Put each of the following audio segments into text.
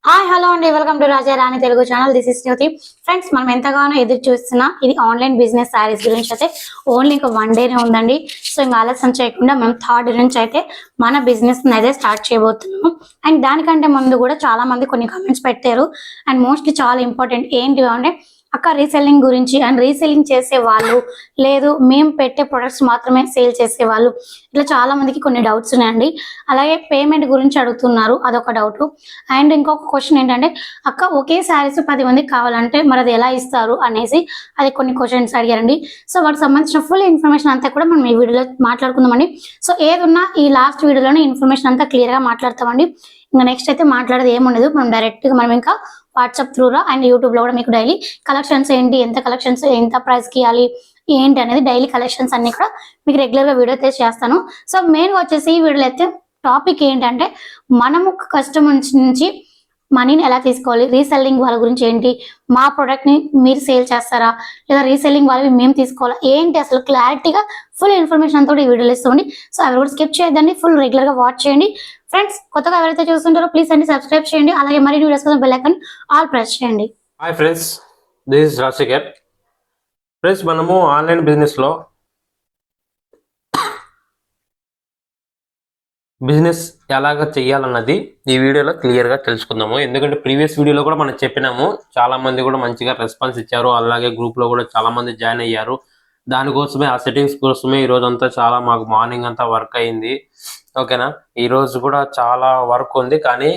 Hi hello అండి, welcome to Raja Rani Telugu channel. This is Jyoti. Friends, మనం ఎంతగానో ఎదురు చూస్తున్నా ఇది ఆన్లైన్ బిజినెస్ శారీస్ గురించి అయితే ఓన్లీ ఇంకా 1 డేనే ఉందండి. సో ఇంకా ఆలస్యం చేయకుండా మనం 3rd నుంచి అయితే మన బిజినెస్ అయితే స్టార్ట్ చేయబోతున్నాము. అండ్ దానికంటే ముందు కూడా చాలా మంది కొన్ని కామెంట్స్ పెట్టారు. అండ్ మోస్ట్లీ చాలా ఇంపార్టెంట్ ఏంటి అంటే అక్క రీసెల్లింగ్ గురించి, అండ్ రీసెల్లింగ్ చేసే వాళ్ళు లేదు మేము పెట్టే ప్రొడక్ట్స్ మాత్రమే సేల్ చేసే వాళ్ళు, ఇట్లా చాలా మందికి కొన్ని డౌట్స్ ఉన్నాయండి. అలాగే పేమెంట్ గురించి అడుగుతున్నారు, అదొక డౌట్. అండ్ ఇంకొక క్వశ్చన్ ఏంటంటే అక్క ఒకే శారీస్ 10 మందికి కావాలంటే మరి అది ఎలా ఇస్తారు అనేసి అది కొన్ని క్వశ్చన్స్ అడిగారండి. సో వాటికి సంబంధించిన ఫుల్ ఇన్ఫర్మేషన్ అంతా కూడా మనం ఈ వీడియోలో మాట్లాడుకుందామండి. సో ఏదున్నా ఈ లాస్ట్ వీడియోలోనే ఇన్ఫర్మేషన్ అంతా క్లియర్ గా మాట్లాడతామండి. ఇంకా నెక్స్ట్ అయితే మాట్లాడేది ఏముండదు, మనం డైరెక్ట్ గా మనం ఇంకా వాట్సాప్ త్రూలో అండ్ యూట్యూబ్ లో కూడా మీకు డైలీ కలెక్షన్స్ ఏంటి, ఎంత కలెక్షన్స్ ఎంత ప్రైస్ కి ఇవ్వాలి ఏంటి అనేది డైలీ కలెక్షన్స్ అన్ని కూడా మీకు రెగ్యులర్ గా వీడియో అయితే చేస్తాను. సో మెయిన్ గా వచ్చేసి ఈ వీడియోలో అయితే టాపిక్ ఏంటంటే మనము కస్టమర్స్ నుంచి మనీని ఎలా తీసుకోవాలి, రీసెల్లింగ్ వాళ్ళ గురించి ఏంటి, మా ప్రొడక్ట్ ని మీరు సేల్ చేస్తారా లేదా రీసెల్లింగ్ వాళ్ళవి మేము తీసుకోవాలా ఏంటి, అసలు క్లారిటీగా ఫుల్ ఇన్ఫర్మేషన్ అంతా ఈ వీడియోలో ఇస్తుంది. సో అవి కూడా స్కిప్ చేయొద్దండి, ఫుల్ రెగ్యులర్ గా వాచ్ చేయండి. ఫ్రెండ్స్, కొత్తగా ఎవరైతే చూస్తుంటారో ప్లీజ్ అండి సబ్స్క్రైబ్ చేయండి. అలాగే మరిన్ని వీడియోస్ కోసం బెల్ ఐకాన్ ఆల్ ప్రెస్ చేయండి. Hi friends, this is Rajasekhar. Friends, మనము ఆన్లైన్ బిజినెస్ ఎలాగ చేయాలన్నది ఈ వీడియోలో క్లియర్గా తెలుసుకుందాము. ఎందుకంటే ప్రీవియస్ వీడియోలో కూడా మనం చెప్పినాము, చాలా మంది కూడా మంచిగా రెస్పాన్స్ ఇచ్చారు. అలాగే గ్రూప్లో కూడా చాలా మంది జాయిన్ అయ్యారు. దానికోసమే ఆ సెట్టింగ్స్ కోసమే ఈరోజు అంతా చాలా మాకు మార్నింగ్ అంతా వర్క్ అయింది. ఓకేనా, ఈరోజు కూడా చాలా వర్క్ ఉంది, కానీ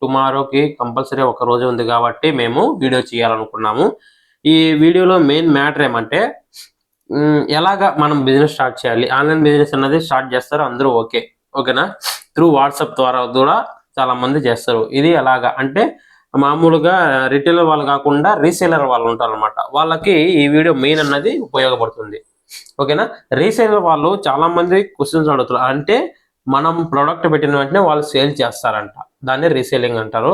టుమారోకి కంపల్సరీ ఒక రోజు ఉంది కాబట్టి మేము వీడియో చేయాలనుకున్నాము. ఈ వీడియోలో మెయిన్ మ్యాటర్ ఏమంటే ఎలాగా మనం బిజినెస్ స్టార్ట్ చేయాలి. ఆన్లైన్ బిజినెస్ అన్నది స్టార్ట్ చేస్తారు అందరూ, ఓకేనా. త్రూ వాట్సాప్ ద్వారా కూడా చాలా మంది చేస్తారు. ఇది ఎలాగా అంటే మామూలుగా రిటైలర్ వాళ్ళు కాకుండా రీసేలర్ వాళ్ళు ఉంటారు అనమాట. వాళ్ళకి ఈ వీడియో మెయిన్ అన్నది ఉపయోగపడుతుంది, ఓకేనా. రీసేలర్ వాళ్ళు చాలా మంది క్వశ్చన్స్ అడుగుతారు. అంటే మనం ప్రోడక్ట్ పెట్టిన వెంటనే వాళ్ళు సేల్ చేస్తారంట, దాన్ని రీసేలింగ్ అంటారు.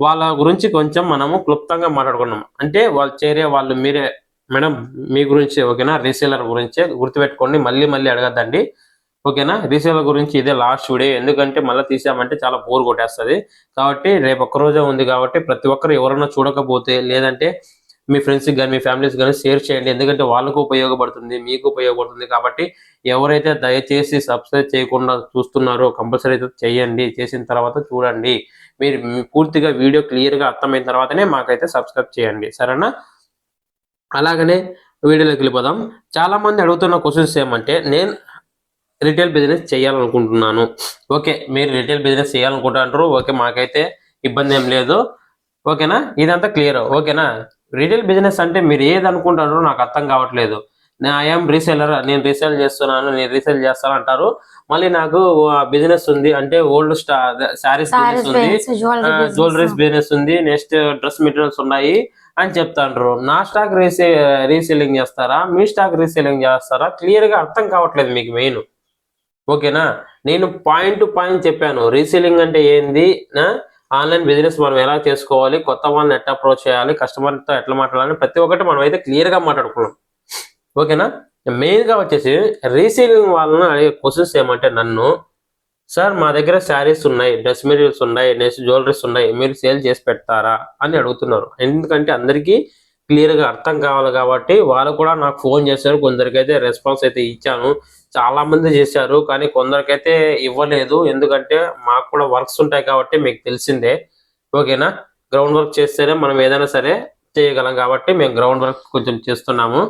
వాళ్ళ గురించి కొంచెం మనము క్లుప్తంగా మాట్లాడుకున్నాం. అంటే వాళ్ళు చేరే వాళ్ళు మీరే మేడం మీ గురించి, ఓకేనా. రీసేలర్ గురించే గుర్తుపెట్టుకోండి, మళ్ళీ మళ్ళీ అడగద్దండి, ఓకేనా. రీసేలర్ గురించి ఇదే లాస్ట్ వీడియో, ఎందుకంటే మళ్ళీ తీసామంటే చాలా బోర్ కొట్టేస్తుంది. కాబట్టి రేపు ఒక్కరోజే ఉంది కాబట్టి ప్రతి ఒక్కరు ఎవరైనా చూడకపోతే లేదంటే మీ ఫ్రెండ్స్కి కానీ మీ ఫ్యామిలీస్ కానీ షేర్ చేయండి. ఎందుకంటే వాళ్ళకు ఉపయోగపడుతుంది, మీకు ఉపయోగపడుతుంది. కాబట్టి ఎవరైతే దయచేసి సబ్స్క్రైబ్ చేయకుండా చూస్తున్నారో కంపల్సరీ అయితే చేయండి. చేసిన తర్వాత చూడండి, మీరు పూర్తిగా వీడియో క్లియర్గా అర్థమైన తర్వాతనే మాకైతే సబ్స్క్రైబ్ చేయండి, సరేనా. అలాగనే వీడియోలోకి వెళ్ళిపోదాం. చాలా మంది అడుగుతున్న క్వశ్చన్స్ ఏమంటే నేను రిటైల్ బిజినెస్ చేయాలనుకుంటున్నాను. ఓకే, మీరు రిటైల్ బిజినెస్ చేయాలనుకుంటున్నారు, ఓకే, మాకైతే ఇబ్బంది ఏం లేదు, ఓకేనా. ఇదంతా క్లియర్, ఓకేనా. రిటైల్ బిజినెస్ అంటే మీరు ఏది అనుకుంటున్నారో నాకు అర్థం కావట్లేదు. ఐఎమ్ రీసెలర్, నేను రీసేల్ చేస్తున్నాను, నేను రీసేల్ చేస్తాను అంటారు. మళ్ళీ నాకు బిజినెస్ ఉంది అంటే ఓల్డ్ శారీస్ బిజినెస్ ఉంది, జ్యువెలరీస్ బిజినెస్ ఉంది, నెక్స్ట్ డ్రెస్ మెటీరియల్స్ ఉన్నాయి అని చెప్తాండ్రు. నా స్టాక్ రీసేలింగ్ చేస్తారా, మీ స్టాక్ రీసేలింగ్ చేస్తారా, క్లియర్ గా అర్థం కావట్లేదు మీకు మెయిన్, ఓకేనా. నేను పాయింట్ టు పాయింట్ చెప్పాను. రీసేలింగ్ అంటే ఏంది, ఆన్లైన్ బిజినెస్ మనం ఎలా చేసుకోవాలి, కొత్త వాళ్ళని ఎట్లా అప్రోచ్ చేయాలి, కస్టమర్తో ఎట్లా మాట్లాడాలి, ప్రతి ఒక్కటి మనం అయితే క్లియర్ గా మాట్లాడుకున్నాం, ఓకేనా. మెయిన్ గా వచ్చేసి రీసేలింగ్ వాళ్ళని అడిగే క్వశ్చన్స్ ఏమంటే నన్ను, సార్ మా దగ్గర శారీస్ ఉన్నాయి, డ్రెస్ మెటీరియల్స్ ఉన్నాయి, నెక్స్ట్ జ్యువెలరీస్ ఉన్నాయి, మీరు సేల్ చేసి పెడతారా అని అడుగుతున్నారు. ఎందుకంటే అందరికీ క్లియర్ గా అర్థం కావాలి కాబట్టి వాళ్ళు కూడా నాకు ఫోన్ చేశారు. కొందరికైతే రెస్పాన్స్ అయితే ఇచ్చాను, చాలా మంది చేశారు, కానీ కొందరికైతే ఇవ్వలేదు. ఎందుకంటే మాకు కూడా వర్క్స్ ఉంటాయి కాబట్టి మీకు తెలిసిందే, ఓకేనా. గ్రౌండ్ వర్క్ చేస్తేనే మనం ఏదైనా సరే చేయగలం కాబట్టి మేము గ్రౌండ్ వర్క్ కొంచెం చేస్తున్నాము.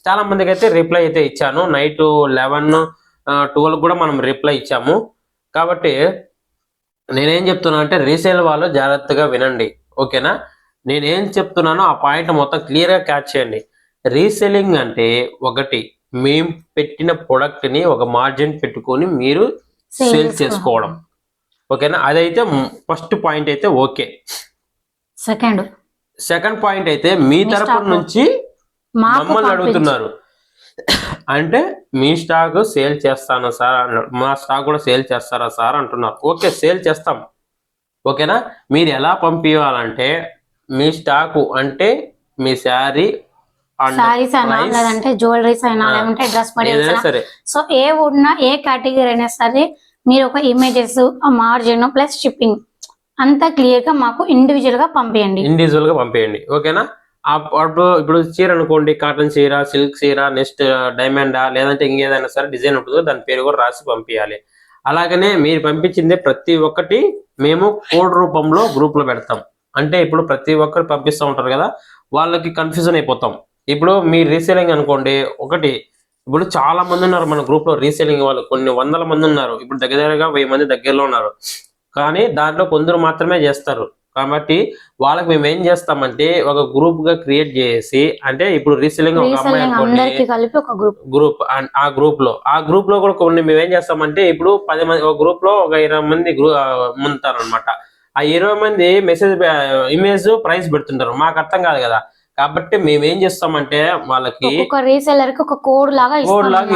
చాలా మందికి అయితే రిప్లై అయితే ఇచ్చాను. నైట్ 11-12 కూడా మనం రిప్లై ఇచ్చాము. కాబట్టి నేనేం చెప్తున్నా అంటే రీసేల్ వాళ్ళు జాగ్రత్తగా వినండి, ఓకేనా. నేనేం చెప్తున్నానో ఆ పాయింట్ మొత్తం క్లియర్గా క్యాచ్ చేయండి. రీసెల్లింగ్ అంటే ఒకటి, మేము పెట్టిన ప్రొడక్ట్ ని ఒక మార్జిన్ పెట్టుకొని మీరు సేల్ చేసుకోవడం, ఓకేనా. అదైతే ఫస్ట్ పాయింట్ అయితే ఓకే. సెకండ్ పాయింట్ అయితే మీ తరపు నుంచి మమ్మల్ని అడుగుతున్నారు అంటే మీ స్టాక్ సేల్ చేస్తాను సార్, మా స్టాక్ కూడా సేల్ చేస్తారా సార్ అంటున్నారు. ఓకే, సేల్ చేస్తాం, ఓకేనా. మీరు ఎలా పంపించాలంటే మీ స్టాకు అంటే మీ శారీ, సారీస్ అయినా లేదంటే జ్యువెలరీస్ అయినా లేదంటే డ్రెస్ మెటీరియల్స్ అయినా, సో ఏ ఉన్నా ఏ కేటగిరీ అయినా సరే మీరు ఒక ఇమేజెస్, మార్జిన్ ప్లస్ షిప్పింగ్ అంతా క్లియర్ గా మాకు ఇండివిజువల్ గా పంపించండి. ఓకేనా. అప్పుడు ఇప్పుడు చీర అనుకోండి, కాటన్ చీర, సిల్క్ చీర, నెక్స్ట్ డైమండా, లేదంటే ఇంకేదైనా సరే డిజైన్ ఉంటుందో దాని పేరు కూడా రాసి పంపించాలి. అలాగనే మీరు పంపించిందే ప్రతి ఒక్కటి మేము కోడ్ రూపంలో గ్రూప్ లో పెడతాం. అంటే ఇప్పుడు ప్రతి ఒక్కరు పంపిస్తూ ఉంటారు కదా, వాళ్ళకి కన్ఫ్యూజన్ అయిపోతాం. ఇప్పుడు మీ రీసేలింగ్ అనుకోండి, ఒకటి ఇప్పుడు చాలా మంది ఉన్నారు మన గ్రూప్ లో రీసేలింగ్ వాళ్ళు, కొన్ని వందల మంది ఉన్నారు. ఇప్పుడు దగ్గరగా 1000 మంది దగ్గరలో ఉన్నారు. కానీ దాంట్లో కొందరు మాత్రమే చేస్తారు. కాబట్టి వాళ్ళకి మేము ఏం చేస్తామంటే ఒక గ్రూప్ గా క్రియేట్ చేసి, అంటే ఇప్పుడు రీసెల్లింగ్ ఒక అమ్మాయి అనుకోండి, ఆ గ్రూప్ లో కూడా కొన్ని మేము ఏం చేస్తామంటే, ఇప్పుడు 10 మంది ఒక గ్రూప్ లో ఒక 20 మంది ఉంటారు అనమాట. ఆ 20 మంది మెసేజ్ ఇమేజ్ ప్రైస్ పెడుతుంటారు, మాకు అర్థం కాదు కదా. కాబట్టి మేము ఏం చేస్తామంటే వాళ్ళకి రీసెల్లర్ కి ఒక కోడ్ లాగా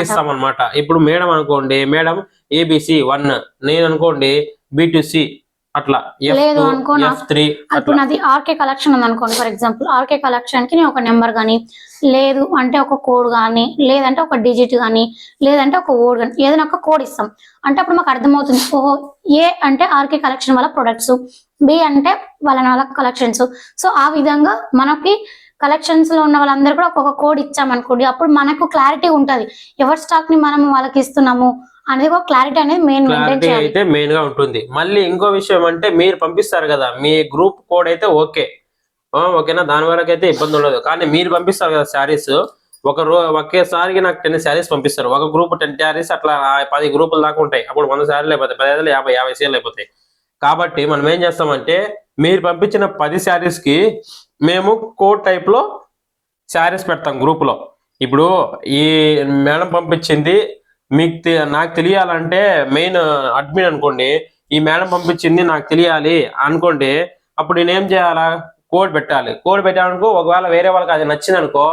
ఇస్తాం అనమాట. ఇప్పుడు మేడం అనుకోండి, మేడం ABC 1, నేను అనుకోండి B2C, అట్లా లేదు అనుకోండి. ఇప్పుడు నాది ఆర్కే కలెక్షన్ ఉంది అనుకోండి, ఫర్ ఎగ్జాంపుల్ ఆర్కే కలెక్షన్ కి నేను ఒక నెంబర్ గానీ, లేదు అంటే ఒక కోడ్ గానీ, లేదంటే ఒక డిజిట్ గానీ, లేదంటే ఒక వర్డ్ గానీ, ఏదైనా ఒక కోడ్ ఇస్తాం. అంటే అప్పుడు మాకు అర్థమవుతుంది, ఓహో ఏ అంటే ఆర్కే కలెక్షన్ వాళ్ళ ప్రొడక్ట్స్, బి అంటే వాళ్ళ కలెక్షన్స్. సో ఆ విధంగా మనకి కలెక్షన్స్ లో ఉన్న వాళ్ళందరూ కూడా ఒక్కొక్క కోడ్ ఇచ్చామనుకోండి, అప్పుడు మనకు క్లారిటీ ఉంటది ఎవరి స్టాక్ ని మనం వాళ్ళకి ఇస్తున్నాము అనేది ఒక క్లారిటీ అనేది మెయిన్ గా ఉంటుంది. మళ్ళీ ఇంకో విషయం అంటే, మీరు పంపిస్తారు కదా మీ గ్రూప్ కోడ్ అయితే ఓకేనా, దాని వరకు అయితే ఇబ్బంది ఉండదు. కానీ మీరు పంపిస్తారు కదా శారీస్, ఒకేసారికి నాకు 10 శారీస్ పంపిస్తారు. ఒక గ్రూప్ 10 శారీస్, అట్లా 10 గ్రూపులు దాకా ఉంటాయి. అప్పుడు 100 శారీలు అయిపోతాయి, 15 50 శారీలు అయిపోతాయి. కాబట్టి మనం ఏం చేస్తామంటే, మీరు పంపించిన 10 శారీస్ కి మేము కోడ్ టైప్ లో శారీస్ పెడతాం గ్రూప్ లో. ఇప్పుడు ఈ మేడం పంపించింది నాకు తెలియాలంటే, మెయిన్ అడ్మిన్ అనుకోండి, ఈ మేడం పంపించింది నాకు తెలియాలి అనుకోండి, అప్పుడు నేనేం చేయాలా, కోడ్ పెట్టాలి. కోడ్ పెట్టాలనుకో, ఒకవేళ వేరే వాళ్ళకి అది నచ్చింది అనుకో,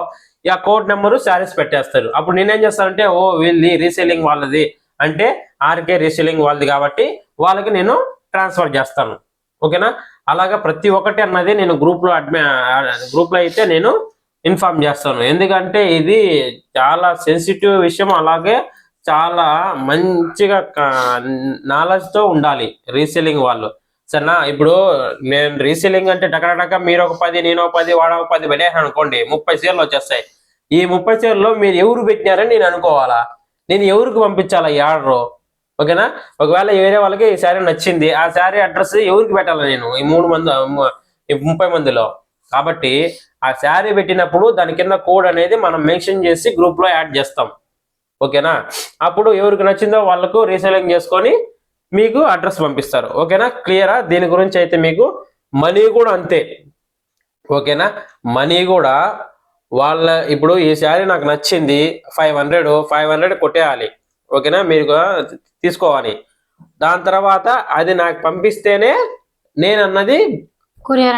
ఆ కోడ్ నెంబరు శారీస్ పెట్టేస్తారు. అప్పుడు నేనేం చేస్తానంటే, వీళ్ళది రీసేలింగ్ వాళ్ళది అంటే ఆర్కే రీసేలింగ్ వాళ్ళది కాబట్టి వాళ్ళకి నేను ట్రాన్స్ఫర్ చేస్తాను. ఓకేనా. అలాగా ప్రతి ఒక్కటి అన్నది నేను గ్రూప్ లో అయితే నేను ఇన్ఫార్మ్ చేస్తాను. ఎందుకంటే ఇది చాలా సెన్సిటివ్ విషయం, అలాగే చాలా మంచిగా నాలెడ్జ్ తో ఉండాలి రీసేలింగ్ వాళ్ళు, సరేనా. ఇప్పుడు నేను రీసేలింగ్ అంటే డకడక మీరు ఒక 10 నేను ఒక 10 వాడ ఒక 10 పెట్టేసాను అనుకోండి, 30 చీరలు వచ్చేస్తాయి. ఈ 30 చీరలో మీరు ఎవరు పెట్టినారని నేను అనుకోవాలా, నేను ఎవరికి పంపించాలా ఈ ఆర్డర్. ఓకేనా. ఒకవేళ వేరే వాళ్ళకి ఈ శారీ నచ్చింది, ఆ శారీ అడ్రస్ ఎవరికి పెట్టాలా నేను ఈ 30 మందిలో. కాబట్టి ఆ శారీ పెట్టినప్పుడు దాని కింద కోడ్ అనేది మనం మెన్షన్ చేసి గ్రూప్ లో యాడ్ చేస్తాం. ఓకేనా. అప్పుడు ఎవరికి నచ్చిందో వాళ్ళకు రీసేలింగ్ చేసుకొని మీకు అడ్రస్ పంపిస్తారు. ఓకేనా. క్లియరా. దీని గురించి అయితే మీకు మనీ కూడా అంతే. ఓకేనా. మనీ కూడా ఇప్పుడు ఈ శారీ నాకు నచ్చింది 500 కొట్టేయాలి. ఓకేనా. మీరు తీసుకోవాలి. దాని తర్వాత అది నాకు పంపిస్తేనే నేను అన్నది కొరియర్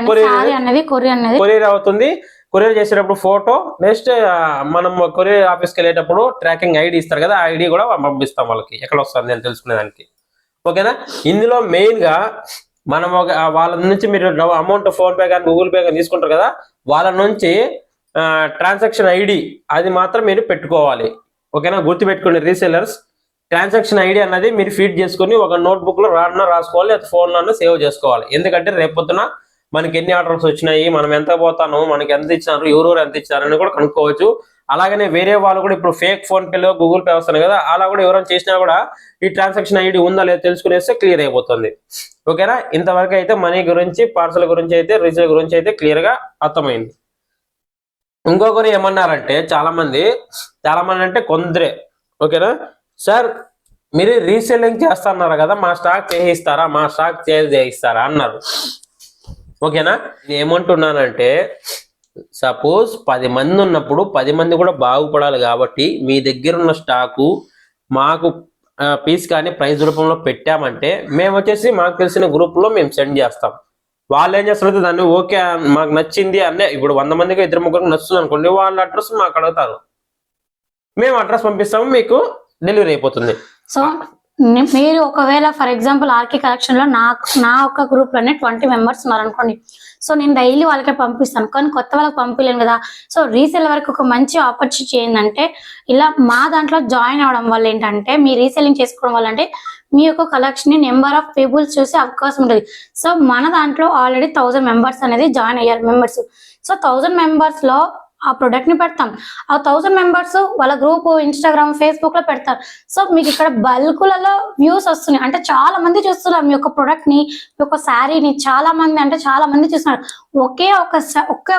అవుతుంది. కొరియర్ చేసేటప్పుడు ఫోటో, నెక్స్ట్ మనం కొరియర్ ఆఫీస్కి వెళ్ళేటప్పుడు ట్రాకింగ్ ఐడి ఇస్తారు కదా, ఆ ఐడి కూడా పంపిస్తాం వాళ్ళకి, ఎక్కడ వస్తుంది నేను తెలుసుకునేదానికి. ఓకేనా. ఇందులో మెయిన్ గా మనం వాళ్ళ నుంచి మీరు అమౌంట్ ఫోన్ పే కానీ గూగుల్ పే కానీ తీసుకుంటారు కదా, వాళ్ళ నుంచి ట్రాన్సాక్షన్ ఐడి అది మాత్రం మీరు పెట్టుకోవాలి. ఓకేనా. గుర్తుపెట్టుకోండి రీసెలర్స్, ట్రాన్సాక్షన్ ఐడి అన్నది మీరు ఫీడ్ చేసుకుని ఒక నోట్బుక్ లో రాసుకోవాలి, లేదా ఫోన్లో సేవ్ చేసుకోవాలి. ఎందుకంటే రేపొద్దున మనకి ఎన్ని ఆర్డర్స్ వచ్చినాయి, మనం ఎంత పోతాను, మనకి ఎంత ఇచ్చినారు, ఎవరెవరు ఎంత ఇచ్చారని కూడా కనుక్కోవచ్చు. అలాగనే వేరే వాళ్ళు కూడా ఇప్పుడు ఫేక్ ఫోన్ పేలో గూగుల్ పే వస్తాయి కదా, అలా కూడా ఎవరైనా చేసినా కూడా ఈ ట్రాన్సాక్షన్ ఐడి ఉందా లేదా తెలుసుకునేస్తే క్లియర్ అయిపోతుంది. ఓకేనా. ఇంతవరకు అయితే మనీ గురించి, పార్సల్ గురించి అయితే, రీసేల్ గురించి అయితే క్లియర్ గా అర్థమైంది. ఇంకొకరు ఏమన్నారంటే, చాలా మంది అంటే కొందరే, ఓకేనా, సార్ మీరు రీసేలింగ్ చేస్తున్నారు కదా, మా స్టాక్ చేయిస్తారా, మా స్టాక్ చేయిస్తారా అన్నారు. ఓకేనా. నేను ఏమంటున్నానంటే, సపోజ్ 10 మంది ఉన్నప్పుడు 10 మంది కూడా బాగుపడాలి. కాబట్టి మీ దగ్గర ఉన్న స్టాకు మాకు పీస్ కానీ ప్రైజ్ రూపంలో పెట్టామంటే, మేము వచ్చేసి మాకు తెలిసిన గ్రూప్ లో మేము సెండ్ చేస్తాం. వాళ్ళు ఏం చేస్తారంటే దాన్ని ఓకే మాకు నచ్చింది అనే, ఇప్పుడు 100 మందికి 2-3 నచ్చుతుంది అనుకోండి, వాళ్ళ అడ్రస్ మాకు అడుగుతారు, మేము అడ్రస్ పంపిస్తాము, మీకు డెలివరీ అయిపోతుంది. సో మీరు ఒకవేళ ఫర్ ఎగ్జాంపుల్ ఆర్కే కలెక్షన్ లో నా ఒక్క గ్రూప్ లోనే 20 మెంబర్స్ ఉన్నారు అనుకోండి, సో నేను డైలీ వాళ్ళకే పంపిస్తాను, కానీ కొత్త వాళ్ళకి పంపించలేను కదా. సో రీసేల్ వరకు ఒక మంచి ఆపర్చునిటీ ఏంటంటే, ఇలా మా దాంట్లో జాయిన్ అవడం వల్ల ఏంటంటే, మీ రీసేలింగ్ చేసుకోవడం వల్ల అంటే మీ యొక్క కలెక్షన్ ని నెంబర్ ఆఫ్ పీపుల్స్ చూసే అవకాశం ఉంటుంది. సో మన దాంట్లో ఆల్రెడీ 1000 మెంబర్స్ అనేది జాయిన్ అయ్యారు మెంబర్స్. సో 1000 మెంబర్స్ లో ఆ ప్రొడక్ట్ ని పెడతాం. ఆ 1000 మెంబర్స్ వాళ్ళ గ్రూప్ ఇన్స్టాగ్రామ్ ఫేస్బుక్ లో పెడతారు. సో మీకు ఇక్కడ బల్కులలో వ్యూస్ వస్తున్నాయి, అంటే చాలా మంది చూస్తున్నారు మీ యొక్క ప్రొడక్ట్ ని, మీ యొక్క శారీని. చాలా మంది అంటే చాలా మంది చూస్తున్నారు. ఒకే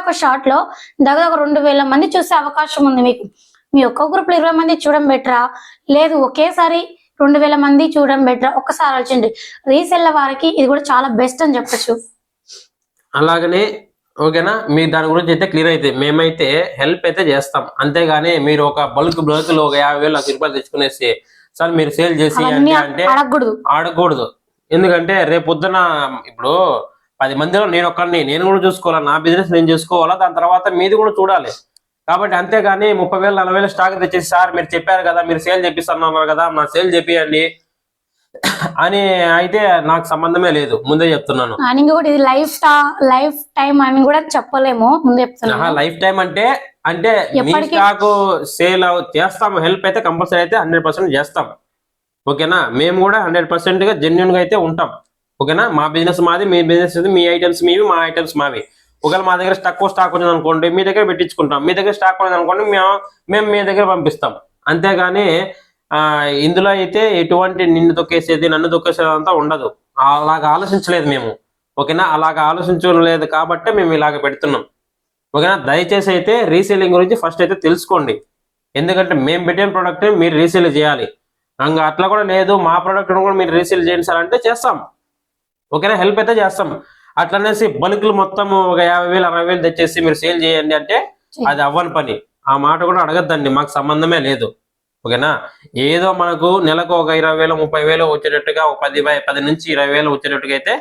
ఒక షాట్ లో దగ్గర 2000 మంది చూసే అవకాశం ఉంది మీకు. మీ ఒక్క గ్రూప్ లో 20 మంది చూడడం బెటరా, లేదు ఒకేసారి 2000 మంది చూడడం బెటరా? ఒక్కసారి ఆలోచించండి. రీసెల్ వారికి ఇది కూడా చాలా బెస్ట్ అని చెప్పొచ్చు. అలాగనే ఓకేనా, మీరు దాని గురించి అయితే క్లియర్ అయితే మేమైతే హెల్ప్ అయితే చేస్తాం. అంతేగాని మీరు ఒక బల్క్ లో ఒక 50,000 రూపాయలు తెచ్చుకునేసి సార్ మీరు సేల్ చేసి అంటే ఆడకూడదు. ఎందుకంటే రేపు పొద్దున ఇప్పుడు 10 మందిలో నేను ఒక్కడిని, నేను కూడా చూసుకోవాలా, నా బిజినెస్ నేను చూసుకోవాలా, దాని తర్వాత మీది కూడా చూడాలి. కాబట్టి అంతేగాని 30,000 40,000 స్టాక్ తెచ్చేసి సార్ మీరు చెప్పారు కదా మీరు సేల్ చేపిస్తున్నారు కదా నా సేల్ చేపియండి అని అయితే నాకు సంబంధమే లేదు, ముందే చెప్తున్నాను. ఇది లైఫ్ టైం అని కూడా చెప్పలేము, ముందే చెప్తున్నాను. లైఫ్ టైం అంటే మీ స్టాక్ సేల్ చేస్తాము, హెల్ప్ అయితే కంపల్సరీ అయితే 100% చేస్తాం. ఓకేనా, మేము కూడా 100% గా జెన్యున్ గా అయితే ఉంటాం. ఓకేనా, మా బిజినెస్ మాది, మీ బిజినెస్ మీ ఐటమ్స్ మీవి, మా ఐటమ్స్ మావి. ఒకవేళ మా దగ్గర స్టాక్ వచ్చింది అనుకోండి మీ దగ్గర పెట్టించుకుంటాం, మీ దగ్గర స్టాక్ ఉన్నది అనుకోండి మేము మీ దగ్గర పంపిస్తాం. అంతేగాని ఇందులో అయితే ఎటువంటి నిన్ను తొక్కేసేది నన్ను తొక్కేసేది అంతా ఉండదు. అలాగ ఆలోచించలేదు మేము. ఓకేనా, అలాగ ఆలోచించలేదు కాబట్టి మేము ఇలాగ పెడుతున్నాం. ఓకేనా, దయచేసి అయితే రీసేలింగ్ గురించి ఫస్ట్ అయితే తెలుసుకోండి. ఎందుకంటే మేము పెట్టిన ప్రోడక్ట్ మీరు రీసేల్ చేయాలి. ఇంకా అట్లా కూడా లేదు మా ప్రోడక్ట్ కూడా మీరు రీసేల్ చేయండి సార్ అంటే చేస్తాం. ఓకేనా, హెల్ప్ అయితే చేస్తాం. అట్లనేసి బల్క్లు మొత్తం ఒక 50,000 60,000 తెచ్చేసి మీరు సేల్ చేయండి అంటే అది అవ్వని పని. ఆ మాట కూడా అడగద్దండి, మాకు సంబంధమే లేదు. ఓకేనా, ఏదో మనకు నెలకు ఒక 20,000 30,000 వచ్చేటట్టుగా ఒక 10 నుంచి 20,000 వచ్చేటట్టుగా అయితే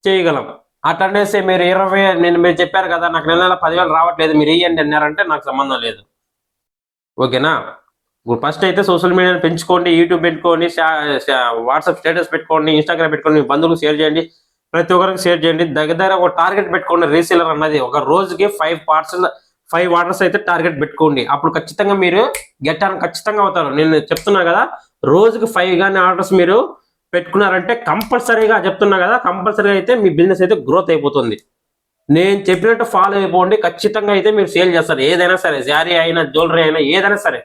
చేయగలం. అట్లనేసి మీరు 20 మీరు చెప్పారు కదా నాకు నెల 10,000 రావట్లేదు మీరు ఇవ్వండి అన్నారంటే నాకు సంబంధం లేదు. ఓకేనా, ఫస్ట్ అయితే సోషల్ మీడియాని పెంచుకోండి, యూట్యూబ్ పెట్టుకోండి, వాట్సాప్ స్టేటస్ పెట్టుకోండి, ఇన్స్టాగ్రామ్ పెట్టుకోండి, మీ బంధువులకు షేర్ చేయండి, ప్రతి ఒక్కరికి షేర్ చేయండి. దగ్గర ఒక టార్గెట్ పెట్టుకోండి. రీసేలర్ అన్నది ఒక రోజుకి 5 ఆర్డర్స్ అయితే టార్గెట్ పెట్టుకోండి. అప్పుడు ఖచ్చితంగా మీరు ఖచ్చితంగా అవుతారు. నేను చెప్తున్నా కదా, రోజుకి 5 కానీ ఆర్డర్స్ మీరు పెట్టుకున్నారంటే కంపల్సరీగా చెప్తున్నా కదా, కంపల్సరీగా అయితే మీ బిజినెస్ అయితే గ్రోత్ అయిపోతుంది. నేను చెప్పినట్టు ఫాలో అయిపోండి, ఖచ్చితంగా అయితే మీరు సేల్ చేస్తారు. ఏదైనా సరే, శారీ అయినా జ్యువెలరీ అయినా ఏదైనా సరే.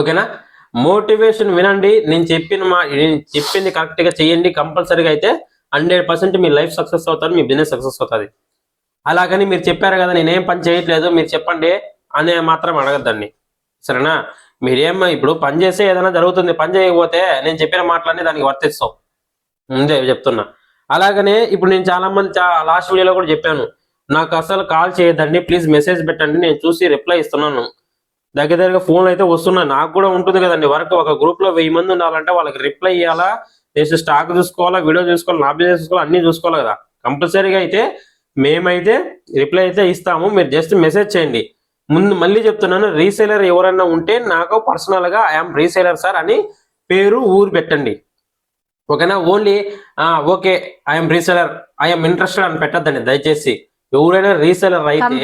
ఓకేనా, మోటివేషన్ వినండి. నేను చెప్పింది కరెక్ట్ గా చేయండి. కంపల్సరీగా అయితే 100% మీ లైఫ్ సక్సెస్ అవుతారు, మీ బిజినెస్ సక్సెస్ అవుతుంది. అలాగని మీరు చెప్పారు కదా నేనేం పని చేయట్లేదు మీరు చెప్పండి అనే మాత్రం అడగద్దండి. సరేనా, మీరేమో ఇప్పుడు పని చేస్తే ఏదైనా జరుగుతుంది, పని చేయకపోతే నేను చెప్పిన మాటలన్నీ దానికి వర్తిస్తాం, ముందే చెప్తున్నా. అలాగనే ఇప్పుడు నేను చాలా మంది లాస్ట్ వీడియోలో కూడా చెప్పాను, నాకు అసలు కాల్ చేయొద్దండి, ప్లీజ్ మెసేజ్ పెట్టండి, నేను చూసి రిప్లై ఇస్తున్నాను. దగ్గరగా ఫోన్లు అయితే వస్తున్నాయి. నాకు కూడా ఉంటుంది కదండి వర్క్. ఒక గ్రూప్ లో 1000 మంది ఉండాలంటే వాళ్ళకి రిప్లై ఇవ్వాలా, నెక్స్ట్ స్టాక్ చూసుకోవాలా, వీడియో చూసుకోవాలి, నా బిజినెస్ చూసుకోవాలి, అన్ని చూసుకోవాలి కదా. కంపల్సరీగా అయితే మేమైతే రిప్లై అయితే ఇస్తాము. మీరు జస్ట్ మెసేజ్ చేయండి. మళ్ళీ చెప్తున్నాను, రీసేలర్ ఎవరైనా ఉంటే నాకు పర్సనల్ గా ఐఎమ్ రీసేలర్ సార్ అని పేరు ఊరు పెట్టండి. ఓకేనా, only okay I'm reseller I'm interested అని పెట్టద్దండి దయచేసి. ఎవరైనా రీసేలర్ అయితే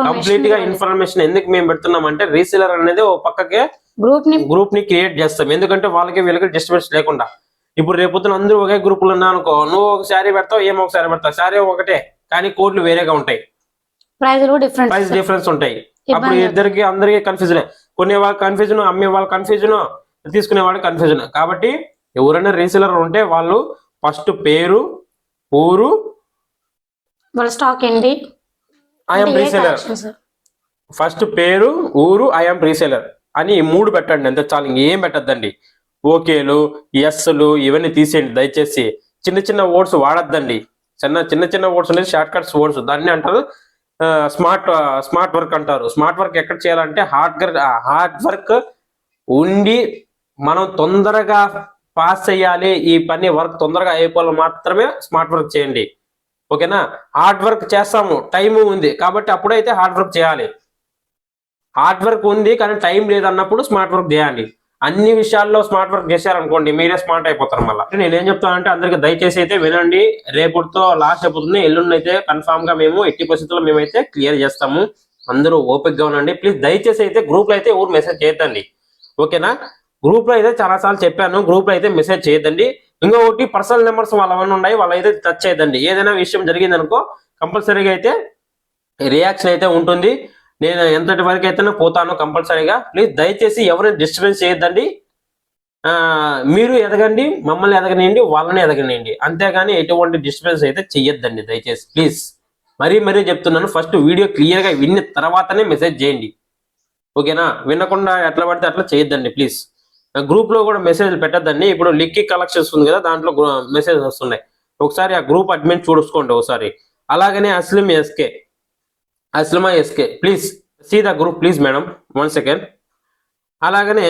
కంప్లీట్ గా ఇన్ఫర్మేషన్ ఎందుకు మేము పెడుతున్నాం అంటే, రీసేలర్ అనేది ఒక పక్కకే గ్రూప్ ని క్రియేట్ చేస్తాం. ఎందుకంటే వాళ్ళకి వీళ్ళకి డిస్టర్బెన్స్ లేకుండా. ఇప్పుడు రేపొద్దున అందరూ ఒకే గ్రూప్ లో ఉన్నా అనుకో, నువ్వు ఒక శారీ పెడతావు, ఏమో ఒక శారీ పెడతావు, శారీ ఒకటే కానీ కోడ్లు వేరేగా ఉంటాయి, ప్రైస్ డిఫరెన్స్ ఉంటాయి. అప్పుడు ఇద్దరికి అందరికి కన్ఫ్యూజన్, కొనే వాళ్ళు కన్ఫ్యూజన్, అమ్మే వాళ్ళు కన్ఫ్యూజన్, తీసుకునే వాళ్ళు కన్ఫ్యూజన్. కాబట్టి ఎవరైనా రీసేలర్ ఉంటే వాళ్ళు ఫస్ట్ పేరు ఊరు స్టాక్ ఏంటి ఐఎమ్ రీసేలర్, ఫస్ట్ పేరు ఊరు ఐఎమ్ రీసేలర్ అని 3 పెట్టండి, అంతే చాలు. ఇంకేం పెట్టద్దండి. ఓకేలు ఎస్లు ఇవన్నీ తీసేయండి దయచేసి. చిన్న చిన్న వర్డ్స్ వాడద్దండి. చిన్న వర్డ్స్ అనేది షార్ట్ కట్స్ వర్డ్స్, దాన్ని అంటారు స్మార్ట్ వర్క్ అంటారు. స్మార్ట్ వర్క్ ఎక్కడ చేయాలంటే హార్డ్ వర్క్ ఉండి మనం తొందరగా పాస్ చేయాలి, ఈ పని వర్క్ తొందరగా అయిపోవాలి మాత్రమే స్మార్ట్ వర్క్ చేయండి. ఓకేనా, హార్డ్ వర్క్ చేస్తాము, టైం ఉంది కాబట్టి అప్పుడైతే హార్డ్ వర్క్ చేయాలి. హార్డ్ వర్క్ ఉంది కానీ టైం లేదన్నప్పుడు స్మార్ట్ వర్క్ చేయాలి. అన్ని విషయాల్లో స్మార్ట్ వర్క్ చేశారనుకోండి మీరే స్మార్ట్ అయిపోతారు. మళ్ళీ నేనేం చెప్తానంటే అందరికి దయచేసి అయితే వినండి, రేపుతో లాస్ట్ అయిపోతుంది, ఎల్లుండి అయితే కన్ఫామ్ గా మేము 80% మేమైతే క్లియర్ చేస్తాము. అందరూ ఓపిక్ గా ఉండండి ప్లీజ్. దయచేసి అయితే గ్రూప్ లో అయితే ఊరు మెసేజ్ చేయొద్దండి. ఓకేనా, గ్రూప్ లో అయితే చాలా సార్లు చెప్పాను, గ్రూప్ లో అయితే మెసేజ్ చేయొద్దండి. ఇంకొకటి పర్సనల్ నెంబర్స్ వాళ్ళవన్నీ ఉన్నాయి, వాళ్ళైతే టచ్ చేయదండి. ఏదైనా విషయం జరిగింది అనుకో కంపల్సరీగా అయితే రియాక్షన్ అయితే ఉంటుంది. నేను ఎంతటి వరకు అయితే పోతాను కంపల్సరీగా. ప్లీజ్ దయచేసి ఎవరిని డిస్టర్బెన్స్ చేయొద్దండి. మీరు ఎదగండి, మమ్మల్ని ఎదగనియండి, వాళ్ళని ఎదగనియండి, అంతేగాని ఎటువంటి డిస్టర్బెన్స్ అయితే చెయ్యొద్దండి దయచేసి ప్లీజ్. మరీ చెప్తున్నాను, ఫస్ట్ వీడియో క్లియర్ గా విన్న తర్వాతనే మెసేజ్ చేయండి, ఓకేనా? వినకుండా ఎట్లా పడితే అట్లా చేయొద్దండి ప్లీజ్. గ్రూప్ లో కూడా మెసేజ్ పెట్టద్దండి. ఇప్పుడు లిక్కీ కలెక్షన్స్ ఉంది కదా, దాంట్లో మెసేజ్ వస్తున్నాయి, ఒకసారి ఆ గ్రూప్ అడ్మిన్ చూసుకోండి ఒకసారి. అలాగనే Aslima S K please see the group please madam, 1 second. అలాగనే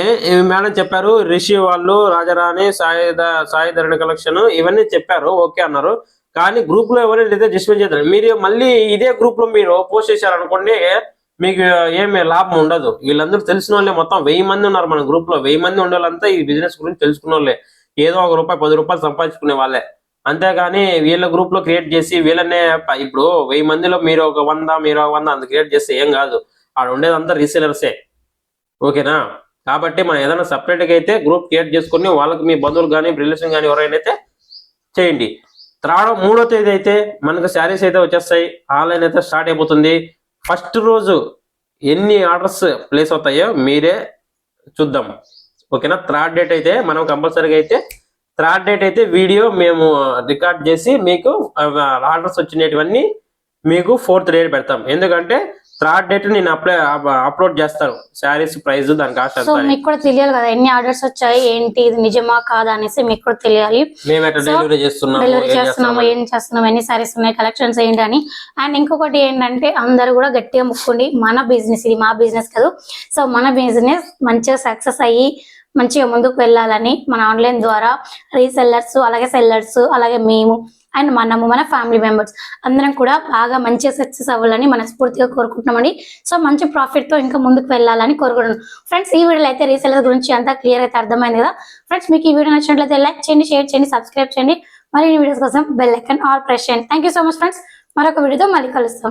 మేడం చెప్పారు, రిషి వాళ్ళు, రాజారాణి, సాయిధరణి కలెక్షన్ ఇవన్నీ చెప్పారు, ఓకే అన్నారు. కానీ గ్రూప్ లో ఎవరైతే డిస్ప్లే చేస్తారు, మీరు మళ్ళీ ఇదే గ్రూప్ లో మీరు పోస్ట్ చేశారనుకోండి, మీకు ఏమి లాభం ఉండదు. వీళ్ళందరూ తెలిసిన వాళ్ళే, మొత్తం 1000 మంది ఉన్నారు మన గ్రూప్ లో. 1000 మంది ఉండే వాళ్ళంతా ఈ బిజినెస్ గురించి తెలుసుకున్న వాళ్ళే, ఏదో ₹1 ₹10 సంపాదించుకునే వాళ్ళే. అంతేగాని వీళ్ళ గ్రూప్ లో క్రియేట్ చేసి వీళ్ళనే ఇప్పుడు 1000 మందిలో మీరు ఒక 100 అంత క్రియేట్ చేస్తే ఏం కాదు, ఆడ ఉండేదంతా రీసేలర్సే, ఓకేనా? కాబట్టి మనం ఏదైనా సపరేట్ గా అయితే గ్రూప్ క్రియేట్ చేసుకుని వాళ్ళకి మీ బంధువులు కానీ రిలేషన్ కానీ ఎవరైనా అయితే చేయండి. 3వ తేదీ అయితే మనకు శారీస్ అయితే వచ్చేస్తాయి, ఆన్లైన్ అయితే స్టార్ట్ అయిపోతుంది. ఫస్ట్ రోజు ఎన్ని ఆర్డర్స్ ప్లేస్ అవుతాయో మీరే చూద్దాం, ఓకేనా? థర్డ్ డేట్ అయితే మనం కంపల్సరీగా అయితే వీడియో మేము రికార్డ్ చేసి మీకు ఆర్డర్స్ వచ్చినటువన్నీ మీకు 4th డేట్ పెడతాం. ఎందుకంటే 3rd డేట్ నేను అప్లోడ్ చేస్తాను శారీస్ ప్రైస్, దాని కాస్ట్. సో మీకు కూడా తెలియాలి కదా ఎన్ని ఆర్డర్స్ వచ్చాయి, ఏంటి, ఇది నిజమా కాదా అనేసి మీకు కూడా తెలియాలి. మేము ఎట్లా డెలివరీ చేస్తున్నాము, ఏం చేస్తున్నాము, ఎన్ని సారీస్ ఉన్నాయి, కలెక్షన్స్ ఏంటి అని. అండ్ ఇంకొకటి ఏంటంటే అందరూ కూడా గట్టిగా ముక్కోండి, మన బిజినెస్ ఇది, మా బిజినెస్ కాదు. సో మన బిజినెస్ మంచిగా సక్సెస్ అయ్యి మంచిగా ముందుకు వెళ్ళాలని మన ఆన్లైన్ ద్వారా రీసెల్లర్స్, అలాగే సెల్లర్స్, అలాగే మేము అండ్ మన ఫ్యామిలీ మెంబర్స్ అందరం కూడా బాగా మంచిగా సక్సెస్ అవ్వాలని మనస్ఫూర్తిగా కోరుకుంటున్నామండి. సో మంచి ప్రాఫిట్ తో ఇంకా ముందుకు వెళ్ళాలని కోరుకుంటున్నాం. ఫ్రెండ్స్ ఈ వీడియోలో అయితే రీసెల్లర్ గురించి అంతా క్లియర్ అయితే అర్థమైంది కదా. ఫ్రెండ్స్ మీకు ఈ వీడియో నచ్చినట్లయితే లైక్ చేయండి, షేర్ చేయండి, సబ్స్క్రైబ్ చేయండి. మరిన్ని వీడియోస్ కోసం బెల్ ఐకాన్ ఆల్ ప్రెస్ చేయండి. Thank you so much friends. మరొక వీడియోతో మళ్ళీ కలుస్తాం.